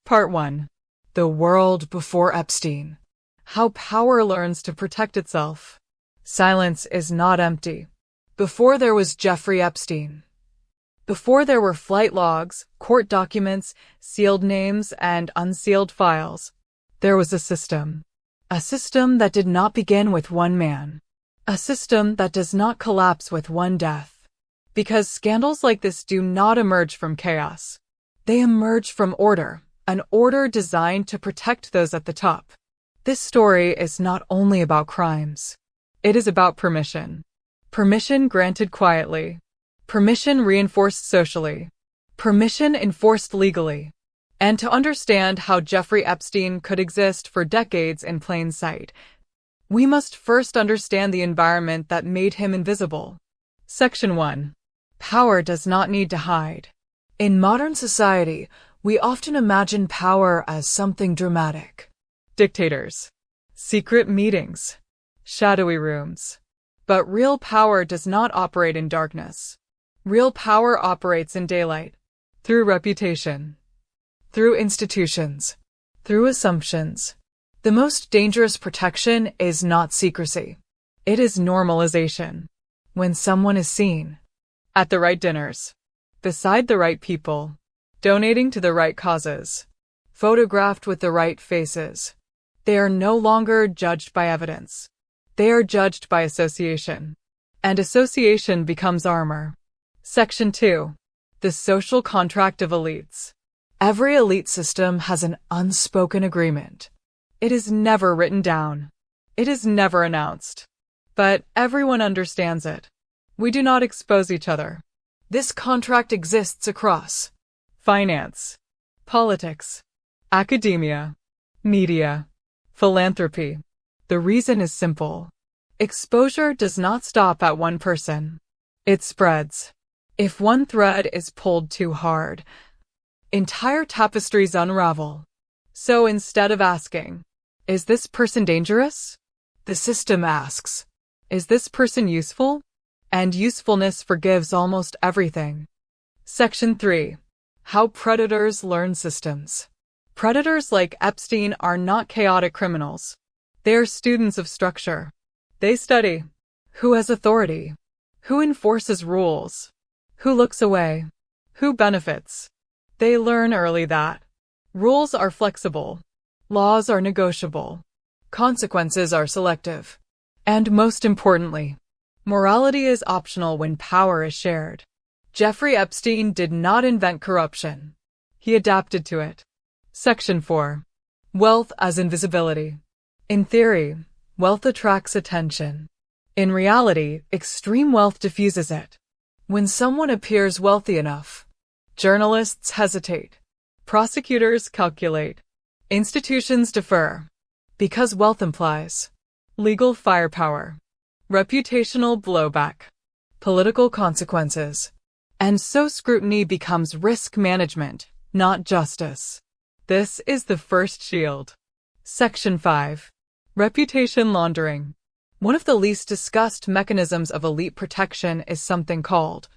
Part 1. The World Before Epstein. How Power Learns to Protect Itself. Silence is not empty. Before there was Jeffrey Epstein. Before there were flight logs, court documents, sealed names, and unsealed files, there was a system. A system that did not begin with one man. A system that does not collapse with one death. Because scandals like this do not emerge from chaos. They emerge from order, an order designed to protect those at the top. This story is not only about crimes. It is about permission. Permission granted quietly. Permission reinforced socially. Permission enforced legally. And to understand how Jeffrey Epstein could exist for decades in plain sight, we must first understand the environment that made him invisible. Section 1. Power does not need to hide. In modern society, we often imagine power as something dramatic. Dictators. Secret meetings. Shadowy rooms. But real power does not operate in darkness. Real power operates in daylight. Through reputation. Through institutions. Through assumptions. The most dangerous protection is not secrecy. It is normalization. When someone is seen. At the right dinners. Beside the right people. Donating to the right causes. Photographed with the right faces. They are no longer judged by evidence. They are judged by association. And association becomes armor. Section 2. The social contract of elites. Every elite system has an unspoken agreement. It is never written down. It is never announced. But everyone understands it. We do not expose each other. This contract exists across finance, politics, academia, media, philanthropy. The reason is simple. Exposure does not stop at one person. It spreads. If one thread is pulled too hard, entire tapestries unravel. So instead of asking, "Is this person dangerous?" the system asks, "Is this person useful?" And usefulness forgives almost everything. Section 3. How predators learn systems. Predators like Epstein are not chaotic criminals. They are students of structure. They study who has authority, who enforces rules, who looks away, who benefits. They learn early that rules are flexible, laws are negotiable, consequences are selective, and most importantly, morality is optional when power is shared. Jeffrey Epstein did not invent corruption. He adapted to it. Section 4. Wealth as invisibility. In theory, wealth attracts attention. In reality, extreme wealth diffuses it. When someone appears wealthy enough, journalists hesitate. Prosecutors calculate. Institutions defer. Because wealth implies legal firepower, reputational blowback, political consequences. And so scrutiny becomes risk management, not justice. This is the first shield. Section 5. Reputation laundering. One of the least discussed mechanisms of elite protection is something called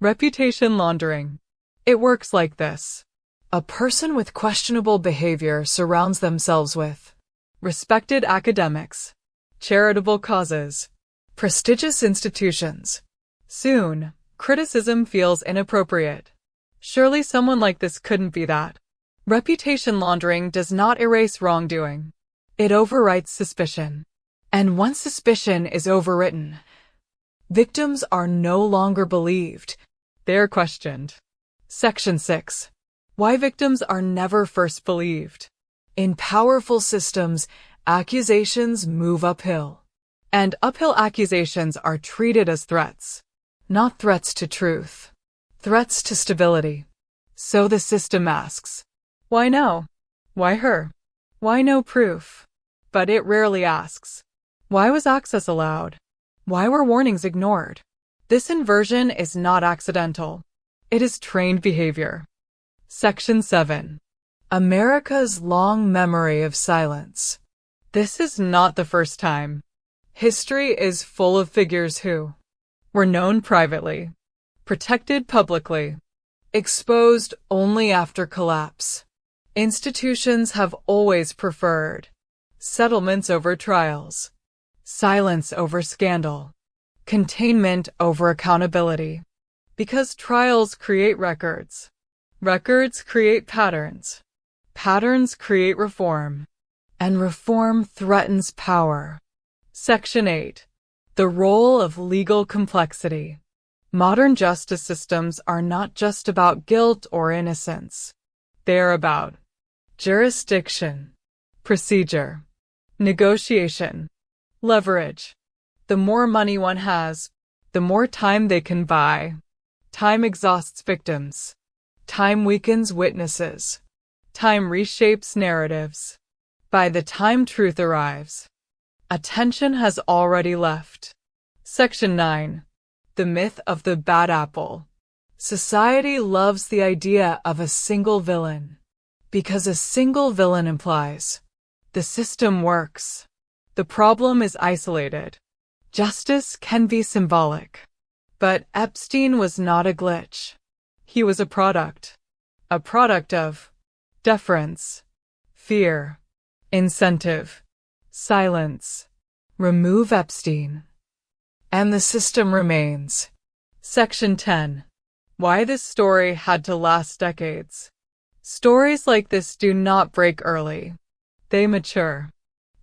reputation laundering. It works like this. A person with questionable behavior surrounds themselves with respected academics, charitable causes, prestigious institutions. Soon, criticism feels inappropriate. Surely someone like this couldn't be that. Reputation laundering does not erase wrongdoing. It overwrites suspicion. And once suspicion is overwritten, victims are no longer believed. They are questioned. Section 6. Why victims are never first believed. In powerful systems, accusations move uphill. And uphill accusations are treated as threats. Not threats to truth. Threats to stability. So the system asks, why no? Why her? Why no proof? But it rarely asks, why was access allowed? Why were warnings ignored? This inversion is not accidental. It is trained behavior. Section 7. America's long memory of silence. This is not the first time. History is full of figures who were known privately, protected publicly, exposed only after collapse. Institutions have always preferred settlements over trials, silence over scandal, containment over accountability. Because trials create records. Records create patterns. Patterns create reform. And reform threatens power. Section 8. The role of legal complexity. Modern justice systems are not just about guilt or innocence. They are about jurisdiction, procedure, negotiation, leverage. The more money one has, the more time they can buy. Time exhausts victims. Time weakens witnesses. Time reshapes narratives. By the time truth arrives, attention has already left. Section 9. The myth of the bad apple. Society loves the idea of a single villain, because a single villain implies the system works. The problem is isolated. Justice can be symbolic. But Epstein was not a glitch. He was a product of deference, fear, incentive, silence. Remove Epstein, and the system remains. Section 10. Why this story had to last decades. Stories like this do not break early. They mature.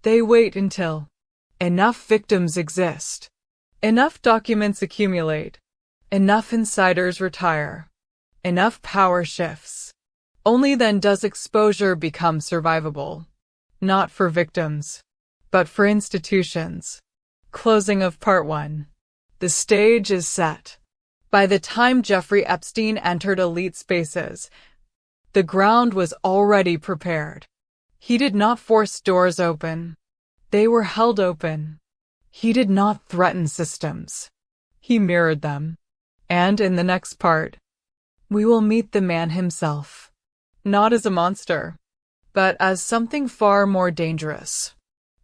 They wait until enough victims exist, enough documents accumulate, enough insiders retire, enough power shifts. Only then does exposure become survivable. Not for victims, but for institutions. Closing of Part 1. The stage is set. By the time Jeffrey Epstein entered elite spaces, the ground was already prepared. He did not force doors open. They were held open. He did not threaten systems. He mirrored them. And in the next part, we will meet the man himself. Not as a monster, but as something far more dangerous.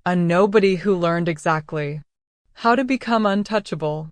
A nobody who learned exactly how to become untouchable.